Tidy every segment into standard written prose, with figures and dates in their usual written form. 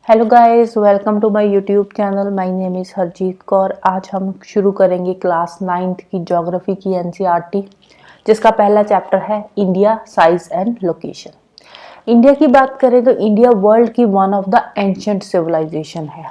Hello guys, welcome to my YouTube channel. My name is Harjeet Kaur. आज हम शुरू करेंगे क्लास 9th की ज्योग्राफी की एनसीईआरटी, जिसका पहला चैप्टर है India, size and location. India की बात करें तो इंडिया वर्ल्ड की one of the ancient civilisation है।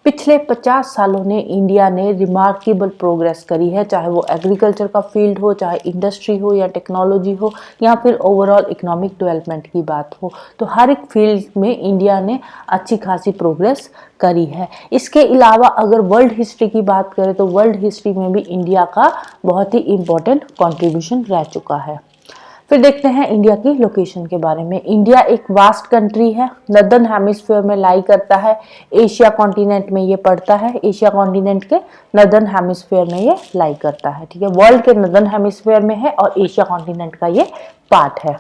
पिछले 50 सालों ने इंडिया ने रिमार्केबल प्रोग्रेस करी है, चाहे वो एग्रीकल्चर का फील्ड हो, चाहे इंडस्ट्री हो या टेक्नोलॉजी हो, या फिर ओवरऑल इकोनॉमिक डेवलपमेंट की बात हो। तो हर एक फील्ड में इंडिया ने अच्छी खासी प्रोग्रेस करी है। इसके अलावा अगर वर्ल्ड हिस्ट्री की बात करें तो वर्ल्ड हिस्ट्री में भी इंडिया का बहुत ही इम्पोर्टेंट कंट्रीब्यूशन रह चुका है। फिर देखते हैं इंडिया की लोकेशन के बारे में। इंडिया एक वास्ट कंट्री है, नॉर्दर्न हेमिस्फीयर में लाई करता है, एशिया कॉन्टिनेंट में ये पड़ता है, एशिया कॉन्टिनेंट के नॉर्दर्न हेमिस्फीयर में ये लाई करता है। ठीक है, वर्ल्ड के नॉर्दर्न हेमिस्फीयर में है और एशिया कॉन्टिनेंट का ये पार्ट है।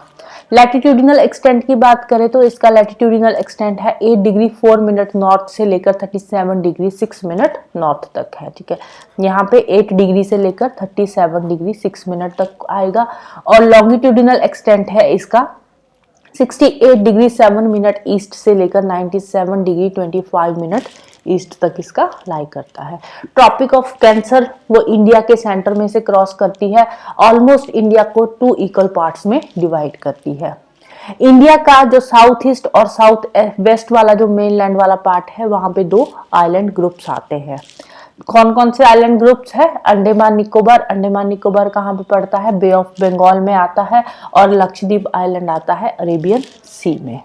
लैटिट्यूडिनल एक्सटेंट की बात करें तो इसका लैटिट्यूडिनल एक्सटेंट है 8 डिग्री 4 मिनट नॉर्थ से लेकर 37 डिग्री 6 मिनट नॉर्थ तक है। ठीक है, यहाँ पे 8 डिग्री से लेकर 37 डिग्री 6 मिनट तक आएगा। और लॉन्गिट्यूडिनल एक्सटेंट है इसका 68 डिग्री 7 मिनट ईस्ट से लेकर 97 डिग्री 25 मिनट ईस्ट तक इसका लाई करता है। ट्रॉपिक ऑफ कैंसर वो इंडिया के सेंटर में से क्रॉस करती है, ऑलमोस्ट इंडिया को 2 इक्वल पार्ट्स में डिवाइड करती है। इंडिया का जो साउथ ईस्ट और साउथ वेस्ट वाला जो मेनलैंड वाला पार्ट है, वहां पे 2 आइलैंड ग्रुप्स आते हैं। कौन कौन से आइलैंड ग्रुप्स है? अंडमान निकोबार। अंडमान निकोबार कहाँ पे पड़ता है? बे ऑफ बंगाल में आता है। और लक्षद्वीप आइलैंड आता है अरेबियन सी में।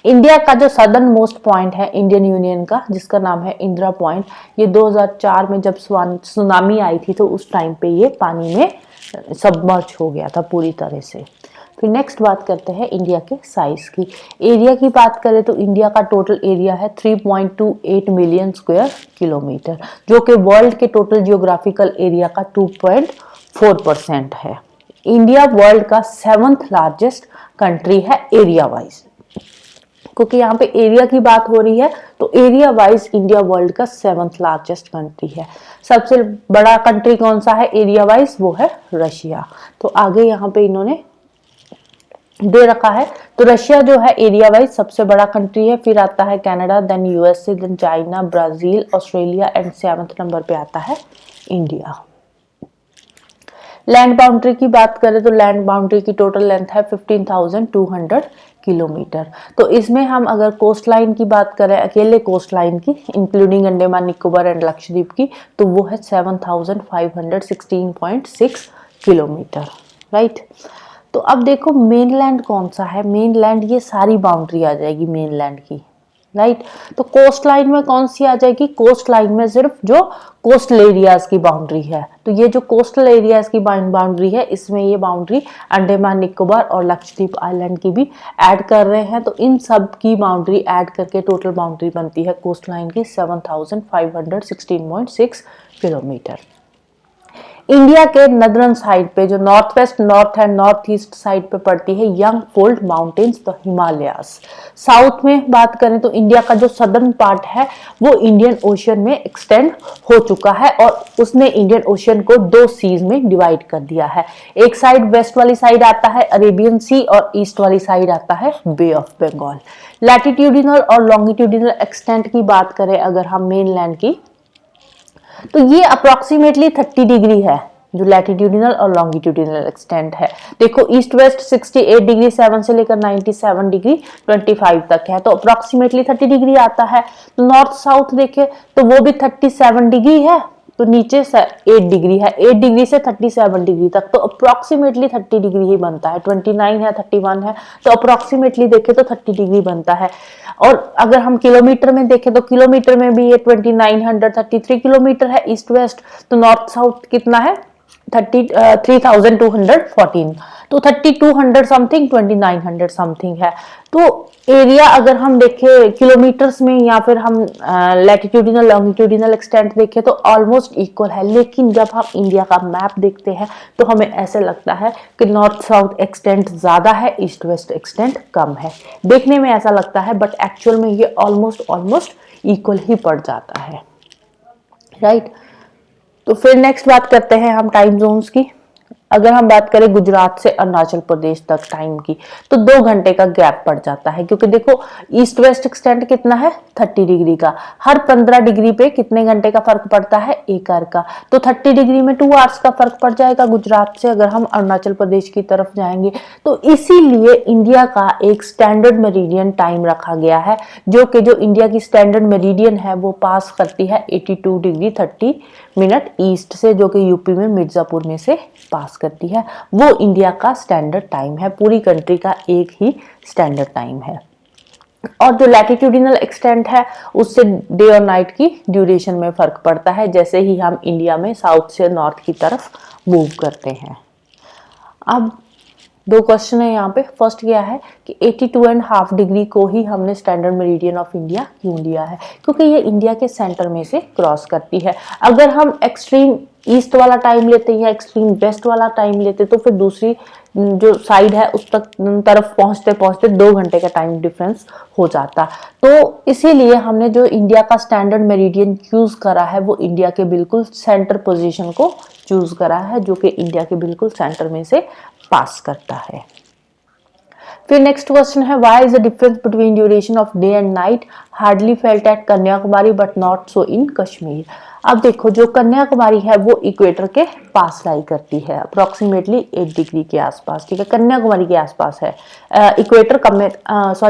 इंडिया का जो सदर्न मोस्ट पॉइंट है इंडियन यूनियन का, जिसका नाम है इंदिरा पॉइंट, ये 2004 में जब सुनामी आई थी तो उस टाइम पे ये पानी में सबमर्ज हो गया था पूरी तरह से। फिर नेक्स्ट बात करते हैं इंडिया के साइज की। एरिया की बात करें तो इंडिया का टोटल एरिया है 3.28 मिलियन स्क्वायर किलोमीटर, जो कि वर्ल्ड के टोटल जियोग्राफिकल एरिया का 2.4% है। इंडिया वर्ल्ड का 7th लार्जेस्ट कंट्री है एरिया वाइज, क्योंकि यहाँ पे एरिया की बात हो रही है तो एरिया वाइज इंडिया वर्ल्ड का 7th लार्जेस्ट कंट्री है। सबसे बड़ा कंट्री कौन सा है एरिया वाइज? वो है रशिया। तो आगे यहाँ पे इन्होंने दे रखा है। तो रशिया जो है एरिया वाइज सबसे बड़ा कंट्री है। फिर आता है Canada, then USA, then China, Brazil, Australia and 7th number पे आता है इंडिया। लैंड बाउंड्री की बात करें तो लैंड बाउंड्री की टोटल लेंथ है 15,200 किलोमीटर। तो इसमें हम अगर कोस्ट लाइन की बात करें, अकेले कोस्ट लाइन की इंक्लूडिंग अंडमान निकोबार एंड लक्षद्वीप की, तो वो है 7,516.6 किलोमीटर। राइट। तो अब देखो मेनलैंड कौन सा है। मेनलैंड ये सारी बाउंड्री आ जाएगी मेनलैंड की। राइट। तो कोस्ट लाइन में कौन सी आ जाएगी? कोस्ट लाइन में सिर्फ जो कोस्टल एरियाज की बाउंड्री है। तो ये जो कोस्टल एरियाज की बाउंड्री है, इसमें ये बाउंड्री अंडमान निकोबार और लक्षद्वीप आइलैंड की भी ऐड कर रहे हैं। तो इन सब की बाउंड्री ऐड करके टोटल बाउंड्री बनती है कोस्ट लाइन की 7,516.6 किलोमीटर। इंडिया के नदरन साइड पे जो north west, north and north east side पे पड़ती है young fold mountains, the Himalayas. South में बात करें तो इंडिया का जो सदर्न पार्ट है वो इंडियन ओशियन में एक्सटेंड हो चुका है और उसने इंडियन ओशियन को 2 सीज में डिवाइड कर दिया है। एक साइड वेस्ट वाली साइड आता है अरेबियन सी और ईस्ट वाली साइड आता है बे ऑफ बंगाल। लैटिट्यूडिनल और लॉन्गिट्यूडिनल एक्सटेंट की बात करें अगर हम मेनलैंड की, तो ये अप्रोक्सीमेटली 30 डिग्री है जो लैटिट्यूडिनल और लॉन्गिट्यूडिनल एक्सटेंट है। देखो ईस्ट वेस्ट 68 डिग्री 7 से लेकर 97 डिग्री 25 तक है, तो अप्रोक्सीमेटली 30 डिग्री आता है। तो नॉर्थ साउथ देखे तो वो भी 37 डिग्री है, तो नीचे से 8 डिग्री है, 8 डिग्री से 37 डिग्री तक, तो अप्रोक्सीमेटली 30 डिग्री ही बनता है। 29 है, 31 है, तो अप्रोक्सीमेटली देखे तो 30 डिग्री बनता है। और अगर हम किलोमीटर में देखें तो किलोमीटर में भी ये 2933 किलोमीटर है ईस्ट वेस्ट। तो नॉर्थ साउथ कितना है? 3214, तो 3200 समथिंग 2900 समथिंग है। तो एरिया अगर हम देखें किलोमीटर्स में या फिर हम लैटिट्यूडिनल लॉन्गिट्यूडिनल एक्सटेंट देखें तो ऑलमोस्ट इक्वल है। लेकिन जब हम इंडिया का मैप देखते हैं तो हमें ऐसे लगता है कि नॉर्थ साउथ एक्सटेंट ज्यादा है, ईस्ट वेस्ट एक्सटेंट कम है। देखने में ऐसा लगता है बट एक्चुअल में ये ऑलमोस्ट इक्वल ही पड़ जाता है। राइट। तो फिर नेक्स्ट बात करते हैं हम टाइम जोन्स की। अगर हम बात करें गुजरात से अरुणाचल प्रदेश तक टाइम की, तो 2 घंटे का गैप पड़ जाता है, क्योंकि देखो ईस्ट वेस्ट एक्सटेंट कितना है 30 डिग्री का, हर 15 डिग्री पे कितने घंटे का फर्क पड़ता है 1 आवर का, तो 30 डिग्री में 2 आवर्स का फर्क पड़ जाएगा गुजरात से अगर हम अरुणाचल प्रदेश की तरफ जाएंगे। तो इसीलिए इंडिया का एक स्टैंडर्ड मेरिडियन टाइम रखा गया है, जो इंडिया की स्टैंडर्ड मेरिडियन है वो पास करती है 82 डिग्री 30 मिनट ईस्ट से, जो कि यूपी में मिर्जापुर में से पास करती है। वो इंडिया का स्टैंडर्ड टाइम है, पूरी कंट्री का एक ही स्टैंडर्ड टाइम है। और जो लैटिट्यूडिनल एक्सटेंट है उससे डे और नाइट की ड्यूरेशन में फर्क पड़ता है, जैसे ही हम इंडिया में साउथ से नॉर्थ की तरफ मूव करते हैं। अब 2 क्वेश्चन है यहाँ पे। फर्स्ट क्या है कि 82.5 डिग्री को ही हमने स्टैंडर्ड मेरिडियन ऑफ इंडिया क्यों लिया है, क्योंकि ये इंडिया के सेंटर में से क्रॉस करती है। अगर हम एक्सट्रीम ईस्ट वाला टाइम लेते या एक्सट्रीम वेस्ट वाला टाइम लेते तो फिर दूसरी जो साइड है उस तक तरफ पहुंचते पहुंचते 2 घंटे का टाइम डिफरेंस हो जाता। तो इसीलिए हमने जो इंडिया का स्टैंडर्ड मेरिडियन चूज करा है वो इंडिया के बिल्कुल सेंटर पोजीशन को चूज करा है, जो कि इंडिया के बिल्कुल सेंटर में से पास करता है। फिर नेक्स्ट क्वेश्चन है, why is the difference between duration of day and night hardly felt at Kanyakumari but not so in Kashmir. अब देखो जो कन्याकुमारी है वो इक्वेटर के पास लाई करती है, अप्रोक्सीमेटली 8 डिग्री के आसपास, ठीक है, कन्याकुमारी के आसपास है।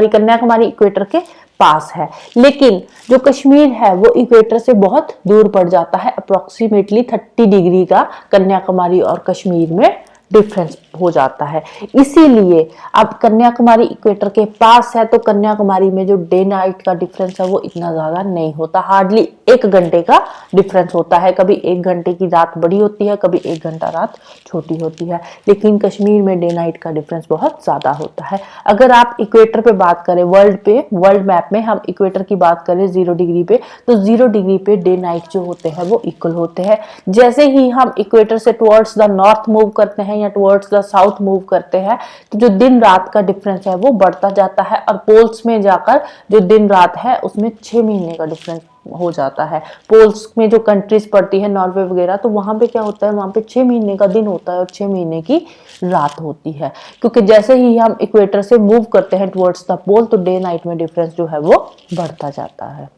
कन्याकुमारी इक्वेटर के पास है, लेकिन जो कश्मीर है वो इक्वेटर से बहुत दूर पड़ जाता है, अप्रोक्सीमेटली 30 डिग्री का कन्याकुमारी और कश्मीर में डिफरेंस हो जाता है। इसीलिए अब कन्याकुमारी इक्वेटर के पास है तो कन्याकुमारी में जो डे नाइट का डिफरेंस है वो इतना ज्यादा नहीं होता, हार्डली 1 घंटे का डिफरेंस होता है। कभी 1 घंटे की रात बड़ी होती है, कभी 1 घंटा रात छोटी होती है, लेकिन कश्मीर में डे नाइट का डिफरेंस बहुत ज्यादा होता है। अगर आप इक्वेटर पे बात करें, वर्ल्ड मैप में हम इक्वेटर की बात करें 0 डिग्री पे, तो 0 डिग्री पे डे नाइट जो होते हैं वो इक्वल होते हैं। जैसे ही हम इक्वेटर से टुवर्ड्स द नॉर्थ मूव करते हैं या टुवर्ड्स द साउथ मूव करते हैं तो जो दिन रात का डिफरेंस है वो बढ़ता जाता है, और पोल्स में जाकर जो दिन रात है उसमें 6 महीने का डिफरेंस हो जाता है। पोल्स में जो कंट्रीज पड़ती है नॉर्वे वगैरह, तो वहां पे क्या होता है, वहां पे 6 महीने का दिन होता है और 6 महीने की रात होती है, क्योंकि जैसे ही हम इक्वेटर से मूव करते हैं टुवर्ड्स द पोल तो डे नाइट में डिफरेंस जो है वो बढ़ता जाता है।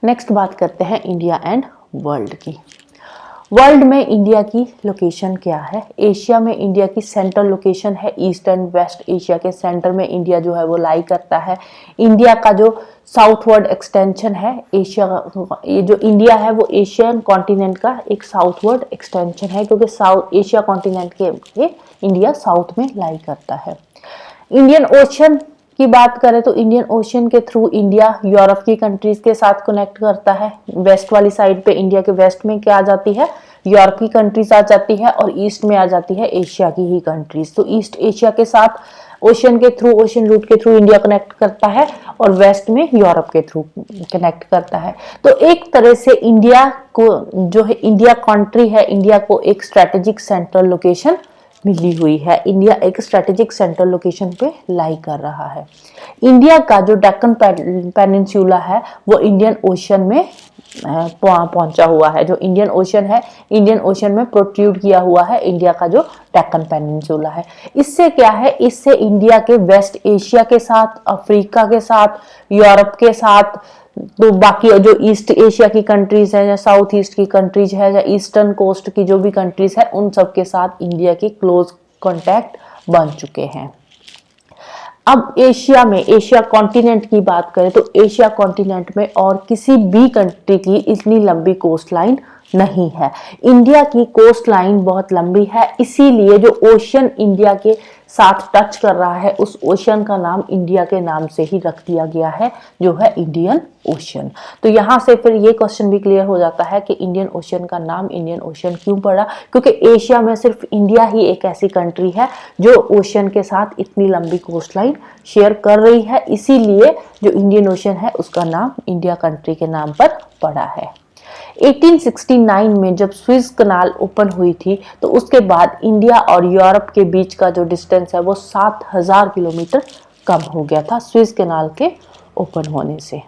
नेक्स्ट बात करते हैं इंडिया एंड वर्ल्ड की। वर्ल्ड में इंडिया की लोकेशन क्या है? एशिया में इंडिया की सेंट्रल लोकेशन है, ईस्ट एंड वेस्ट एशिया के सेंटर में इंडिया जो है वो लाई करता है। इंडिया का जो साउथवर्ड एक्सटेंशन है एशिया, ये जो इंडिया है वो एशियन कॉन्टिनेंट का एक साउथवर्ड एक्सटेंशन है, क्योंकि साउथ एशिया कॉन्टिनेंट के इंडिया साउथ में लाई करता है। इंडियन ओशन की बात करें तो इंडियन ओशन के थ्रू इंडिया यूरोप की कंट्रीज के साथ कनेक्ट करता है। वेस्ट वाली साइड पे इंडिया के वेस्ट में क्या आ जाती है, यूरोप की कंट्रीज आ जाती है, और ईस्ट में आ जाती है एशिया की ही कंट्रीज। तो ईस्ट एशिया के साथ ओशन के थ्रू, ओशन रूट के थ्रू इंडिया कनेक्ट करता है, और वेस्ट में यूरोप के थ्रू कनेक्ट करता है। तो एक तरह से इंडिया को जो है, इंडिया कंट्री है, इंडिया को एक स्ट्रेटेजिक सेंट्रल लोकेशन मिली हुई है। इंडिया एक स्ट्रेटेजिक सेंट्रल लोकेशन पे लाई कर रहा है। इंडिया का जो डेक्कन पेनिनसुला है वो इंडियन ओशन में पहुंचा हुआ है। जो इंडियन ओशन है, इंडियन ओशन में प्रोट्रूड किया हुआ है इंडिया का जो डेक्कन पेनिनसुला है। इससे क्या है, इससे इंडिया के वेस्ट एशिया के साथ, अफ्रीका के साथ, यूरोप के साथ, तो बाकी जो ईस्ट एशिया की कंट्रीज है या साउथ ईस्ट की कंट्रीज है या ईस्टर्न कोस्ट की जो भी कंट्रीज है, उन सब के साथ इंडिया के क्लोज कॉन्टैक्ट बन चुके हैं। अब एशिया में, एशिया कॉन्टिनेंट की बात करें तो एशिया कॉन्टिनेंट में और किसी भी कंट्री की इतनी लंबी कोस्ट लाइन नहीं है। इंडिया की कोस्ट लाइन बहुत लंबी है, इसीलिए जो ओशन इंडिया के साथ टच कर रहा है उस ओशन का नाम इंडिया के नाम से ही रख दिया गया है, जो है इंडियन ओशन। तो यहाँ से फिर ये क्वेश्चन भी क्लियर हो जाता है कि इंडियन ओशन का नाम इंडियन ओशन क्यों पड़ा, क्योंकि एशिया में सिर्फ इंडिया ही एक ऐसी कंट्री है जो ओशन के साथ इतनी लंबी कोस्ट लाइन शेयर कर रही है, इसीलिए जो इंडियन ओशन है उसका नाम इंडिया कंट्री के नाम पर पड़ा है। 1869 में जब स्विस कनाल ओपन हुई थी तो उसके बाद इंडिया और यूरोप के बीच का जो डिस्टेंस है वो 7000 किलोमीटर कम हो गया था स्विस कनाल के ओपन होने से।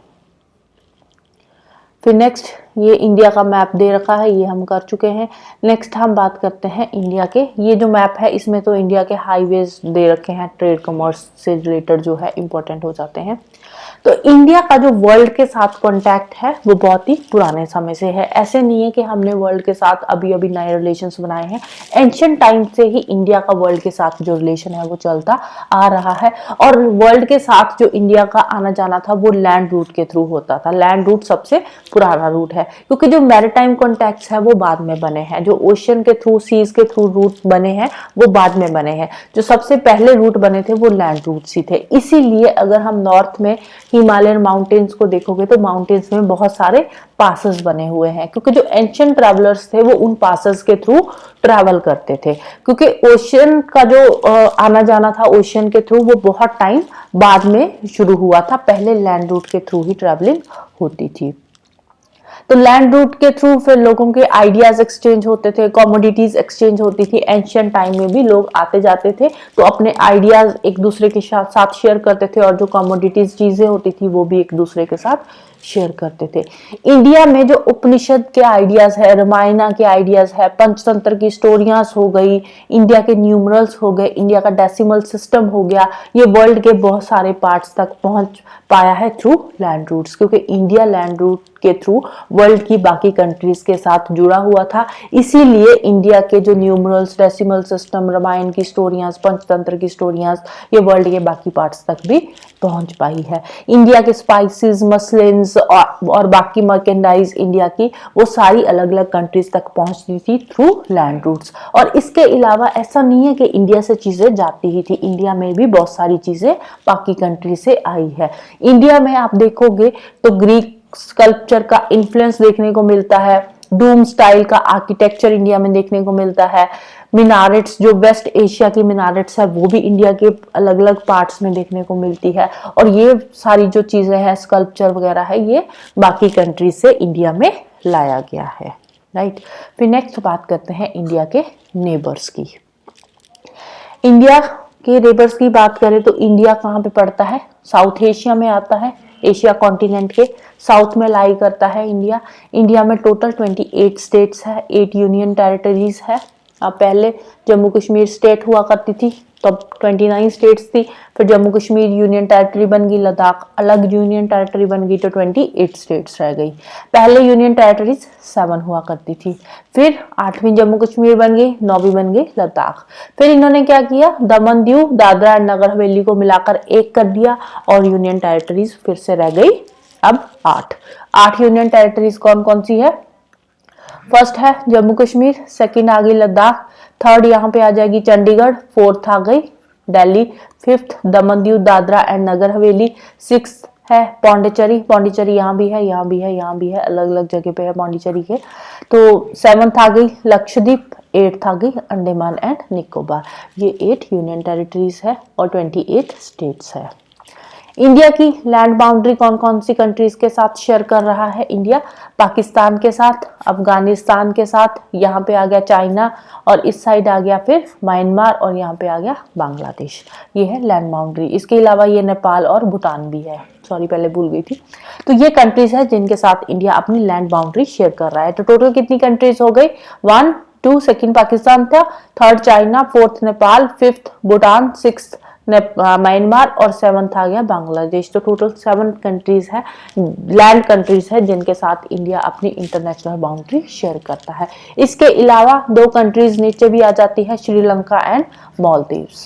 फिर नेक्स्ट ये इंडिया का मैप दे रखा है, ये हम कर चुके हैं। नेक्स्ट हम बात करते हैं इंडिया के, ये जो मैप है इसमें तो इंडिया के हाईवेज दे रखे हैं, ट्रेड कॉमर्स से रिलेटेड जो है इंपॉर्टेंट हो जाते हैं। तो इंडिया का जो वर्ल्ड के साथ कांटेक्ट है वो बहुत ही पुराने समय से है। ऐसे नहीं है कि हमने वर्ल्ड के साथ अभी अभी नए रिलेशंस बनाए हैं। एंशिएंट टाइम से ही इंडिया का वर्ल्ड के साथ जो रिलेशन है वो चलता आ रहा है। और वर्ल्ड के साथ जो इंडिया का आना जाना था वो लैंड रूट के थ्रू होता था। लैंड रूट सबसे पुराना रूट है, क्योंकि जो मैरीटाइम कॉन्टैक्ट्स है वो बाद में बने हैं। जो ओशियन के थ्रू, सीज के थ्रू रूट बने हैं वो बाद में बने हैं। जो सबसे पहले रूट बने थे वो लैंड रूट्स ही थे। इसीलिए अगर हम नॉर्थ में हिमालयन माउंटेन्स को देखोगे तो माउंटेन्स में बहुत सारे पासेस बने हुए हैं, क्योंकि जो एंशिएंट ट्रैवलर्स थे वो उन पासेस के थ्रू ट्रैवल करते थे। क्योंकि ओशियन का जो आना जाना था ओशियन के थ्रू वो बहुत टाइम बाद में शुरू हुआ था, पहले लैंड रूट के थ्रू ही ट्रैवलिंग होती थी। तो लैंड रूट के थ्रू फिर लोगों के आइडियाज एक्सचेंज होते थे, कमोडिटीज एक्सचेंज होती थी। एंशिएंट टाइम में भी लोग आते जाते थे तो अपने आइडियाज एक दूसरे के साथ शेयर करते थे, और जो कमोडिटीज चीजें होती थी वो भी एक दूसरे के साथ शेयर करते थे। इंडिया में जो उपनिषद के आइडियाज है, रामायण के आइडियाज है, पंचतंत्र की स्टोरियाज हो गई, इंडिया के न्यूमरल्स हो गए, इंडिया का डेसिमल सिस्टम हो गया, ये वर्ल्ड के बहुत सारे पार्ट्स तक पहुंच पाया है थ्रू लैंड रूट्स। क्योंकि इंडिया लैंड रूट के थ्रू वर्ल्ड की बाकी कंट्रीज के साथ जुड़ा हुआ था, इसीलिए इंडिया के जो न्यूमरल्स, डेसिमल सिस्टम, रामायण की स्टोरियाज, पंचतंत्र की स्टोरियाज ये वर्ल्ड के बाकी पार्ट्स तक भी पहुंच पाई है। इंडिया के स्पाइसेस, मसलिन्स और बाकी मर्केंडाइज इंडिया की वो सारी अलग अलग कंट्रीज तक पहुंचती थी थ्रू लैंड रूट्स। और इसके अलावा ऐसा नहीं है कि इंडिया से चीजें जाती ही थी, इंडिया में भी बहुत सारी चीजें बाकी कंट्री से आई है। इंडिया में आप देखोगे तो ग्रीक स्कल्पचर का इन्फ्लुएंस देखने को मिलता है, डूम स्टाइल का आर्किटेक्चर इंडिया में देखने को मिलता है, मिनारेट्स जो वेस्ट एशिया की मिनारेट्स है वो भी इंडिया के अलग अलग पार्ट्स में देखने को मिलती है। और ये सारी जो चीजें हैं, स्कल्पचर वगैरह है, ये बाकी कंट्री से इंडिया में लाया गया है, राइट। फिर नेक्स्ट बात करते हैं इंडिया के नेबर्स की। इंडिया के नेबर्स की बात करें तो इंडिया कहाँ पे पड़ता है? साउथ एशिया में आता है, एशिया कॉन्टिनेंट के साउथ में लाई करता है इंडिया। इंडिया में टोटल 28 स्टेट्स है, 8 यूनियन टेरिटरीज है। अब पहले जम्मू कश्मीर स्टेट हुआ करती थी, तब 29 स्टेट्स थी। फिर जम्मू कश्मीर यूनियन टेरिटरी बन गई, लद्दाख अलग यूनियन टेरिटरी बन गई, तो 28 स्टेट्स रह गई। पहले यूनियन टेरिटरीज 7 हुआ करती थी, फिर 8वीं जम्मू कश्मीर बन गई, 9वीं बन गई लद्दाख। फिर इन्होंने क्या किया, दमन दीव, दादरा एंड नगर हवेली को मिलाकर एक कर दिया, और यूनियन टेरिटरीज फिर से रह गई अब 8 यूनियन टेरिटरीज कौन कौन सी है? फर्स्ट है जम्मू कश्मीर, सेकंड आ गई लद्दाख, थर्ड यहाँ पे आ जाएगी चंडीगढ़, फोर्थ आ गई Delhi, fifth Daman Diu Dadra and Nagar Haveli, sixth है पौंडीचेरी, पौंडीचेरी यहाँ भी है, यहाँ भी है, यहाँ भी है, अलग अलग जगह पे है पौंडीचेरी के। तो सेवंथ आ गई लक्षद्वीप, एट्थ आ गई अंडमान एंड निकोबार। ये 8 यूनियन टेरिटरीज है और 28 स्टेट्स है। इंडिया की लैंड बाउंड्री कौन कौन सी कंट्रीज के साथ शेयर कर रहा है इंडिया? पाकिस्तान के साथ, अफगानिस्तान के साथ, यहाँ पे आ गया चाइना, और इस साइड आ गया फिर म्यांमार, और यहाँ पे आ गया बांग्लादेश। ये है लैंड बाउंड्री। इसके अलावा ये नेपाल और भूटान भी है, सॉरी पहले भूल गई थी। तो ये कंट्रीज है जिनके साथ इंडिया अपनी लैंड बाउंड्री शेयर कर रहा है। तो टोटल कितनी कंट्रीज हो गई? 1 2, सेकेंड पाकिस्तान था, third China, fourth Nepal, fifth Bhutan, sixth Myanmar, और सेवंथ आ गया बांग्लादेश। तो टोटल 7 कंट्रीज है, लैंड कंट्रीज है जिनके साथ इंडिया अपनी इंटरनेशनल बाउंड्री शेयर करता है। इसके अलावा 2 कंट्रीज नीचे भी आ जाती है, श्रीलंका एंड मालदीव्स।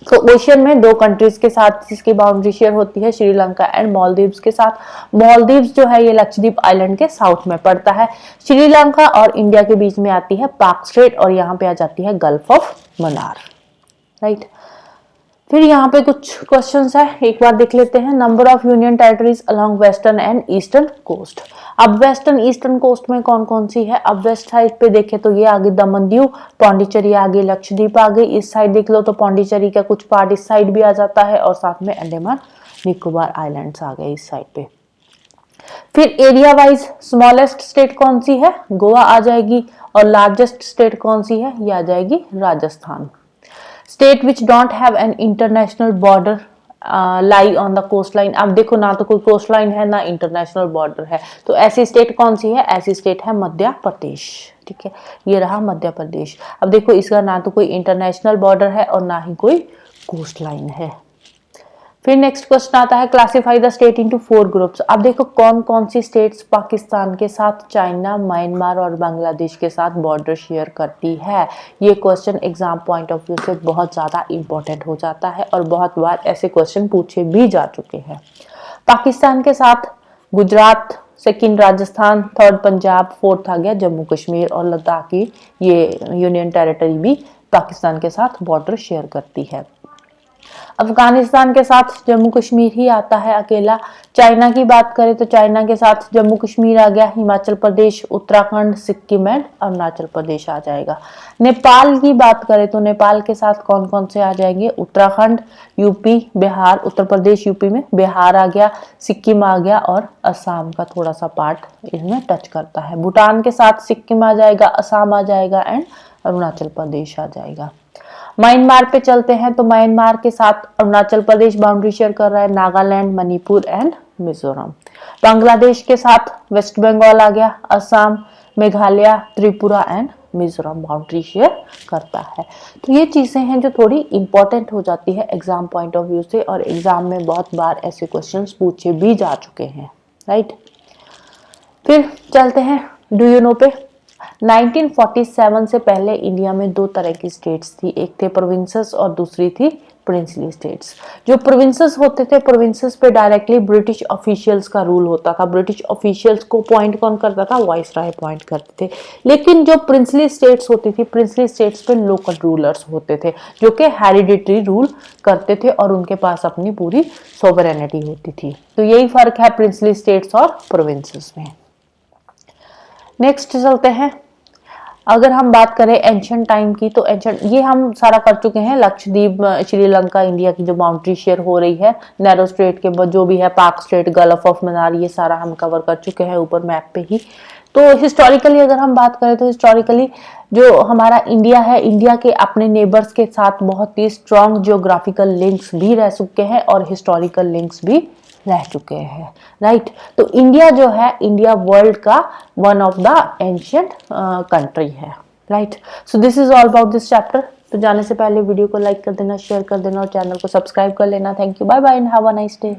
तो ओशियन में 2 कंट्रीज के साथ इसकी बाउंड्री शेयर होती है, श्रीलंका एंड मालदीव्स के साथ। मालदीव्स जो है ये लक्षद्वीप आइलैंड के साउथ में पड़ता है। श्रीलंका और इंडिया के बीच में आती है पाक स्ट्रेट, और यहाँ पे आ जाती है गल्फ ऑफ मन्नार, राइट। फिर यहाँ पे कुछ क्वेश्चंस है, एक बार देख लेते हैं। Number of union territories along western and eastern coast. अब वेस्टर्न ईस्टर्न कोस्ट में कौन कौन सी है? अब वेस्ट साइड पे देखें तो ये आगे दमन दीव, पौंडीचेरी आगे, लक्षद्वीप आ गई। इस साइड देख लो तो पौंडीचेरी का कुछ पार्ट इस साइड भी आ जाता है, और साथ में अंडमान निकोबार आइलैंड्स आ गए इस साइड पे। फिर एरिया वाइज स्मॉलेस्ट स्टेट कौन सी है? गोवा आ जाएगी, और लार्जेस्ट स्टेट कौन सी है? ये आ जाएगी Rajasthan. State which don't have an international border lie on the coast line. अब देखो ना तो कोई कोस्ट लाइन है ना इंटरनेशनल बॉर्डर है, तो ऐसी स्टेट कौन सी है? ऐसी स्टेट है मध्य प्रदेश। ठीक है, ये रहा मध्य प्रदेश। अब देखो इसका ना तो कोई इंटरनेशनल बॉर्डर है और ना ही कोई कोस्ट लाइन है। फिर नेक्स्ट क्वेश्चन आता है, classify the state into 4 groups. अब देखो कौन कौन सी स्टेट्स पाकिस्तान के साथ, चाइना, म्यांमार और बांग्लादेश के साथ बॉर्डर शेयर करती है। ये question exam point of view से बहुत ज़्यादा इंपॉर्टेंट हो जाता है और बहुत बार ऐसे क्वेश्चन पूछे भी जा चुके हैं। पाकिस्तान के साथ Gujarat, second Rajasthan, third Punjab, fourth आ गया जम्मू कश्मीर और लद्दाख की ये यूनियन टेरिटरी भी पाकिस्तान के साथ बॉर्डर शेयर करती है। अफगानिस्तान के साथ जम्मू कश्मीर ही आता है अकेला। चाइना की बात करें तो चाइना के साथ जम्मू कश्मीर आ गया, हिमाचल प्रदेश, उत्तराखंड, सिक्किम एंड अरुणाचल प्रदेश आ जाएगा। नेपाल की बात करें तो नेपाल के साथ कौन कौन से आ जाएंगे? उत्तराखंड, यूपी, बिहार, उत्तर प्रदेश यूपी में, बिहार आ गया, सिक्किम आ गया और असम का थोड़ा सा पार्ट इसमें टच करता है। भूटान के साथ सिक्किम आ जाएगा, असम आ जाएगा एंड अरुणाचल प्रदेश आ जाएगा। म्यांमार पे चलते हैं तो म्यांमार के साथ अरुणाचल प्रदेश बाउंड्री शेयर कर रहा है, नागालैंड, मणिपुर एंड मिजोरम। बांग्लादेश के साथ वेस्ट बंगाल आ गया, Assam, Meghalaya, Tripura and Mizoram boundary share करता है। तो ये चीजें हैं जो थोड़ी इंपॉर्टेंट हो जाती है एग्जाम पॉइंट ऑफ व्यू से और एग्जाम में बहुत बार ऐसे क्वेश्चंस पूछे भी जा चुके हैं, राइट। फिर चलते हैं डू यू नो पे। 1947 से पहले इंडिया में 2 तरह की स्टेट्स थी, एक थे प्रोविंसेस और दूसरी थी प्रिंसली स्टेट्स। जो प्रोविंसेस होते थे, प्रोविंसेस पे डायरेक्टली ब्रिटिश ऑफिशियल्स का रूल होता था। ब्रिटिश ऑफिशियल्स को पॉइंट कौन करता था? वाइसराय पॉइंट करते थे। लेकिन जो प्रिंसली स्टेट्स होती थी, प्रिंसली स्टेट्स पे लोकल रूलर्स होते थे जो कि हेरिडिटरी रूल करते थे और उनके पास अपनी पूरी सोवरेनिटी होती थी। तो यही फर्क है प्रिंसली स्टेट्स और प्रोविंसेस में। नेक्स्ट चलते हैं, अगर हम बात करें एंशियंट टाइम की तो एंशियंट ये हम सारा कर चुके हैं। लक्षद्वीप, श्रीलंका, इंडिया की जो बाउंड्री शेयर हो रही है, नैरो स्ट्रेट के जो भी है, पाक स्ट्रेट, गल्फ ऑफ मन्नार, ये सारा हम कवर कर चुके हैं ऊपर मैप पे ही। तो हिस्टोरिकली अगर हम बात करें तो हिस्टोरिकली जो हमारा इंडिया है, इंडिया के अपने नेबर्स के साथ बहुत ही स्ट्रॉन्ग जियोग्राफिकल लिंक्स भी रह चुके हैं और हिस्टोरिकल लिंक्स भी रह चुके हैं, राइट। तो इंडिया जो है, इंडिया वर्ल्ड का one of the ancient country है, right. So this is all about this chapter. तो जाने से पहले वीडियो को लाइक कर देना, शेयर कर देना और चैनल को सब्सक्राइब कर लेना। Thank you, bye bye and have a nice day.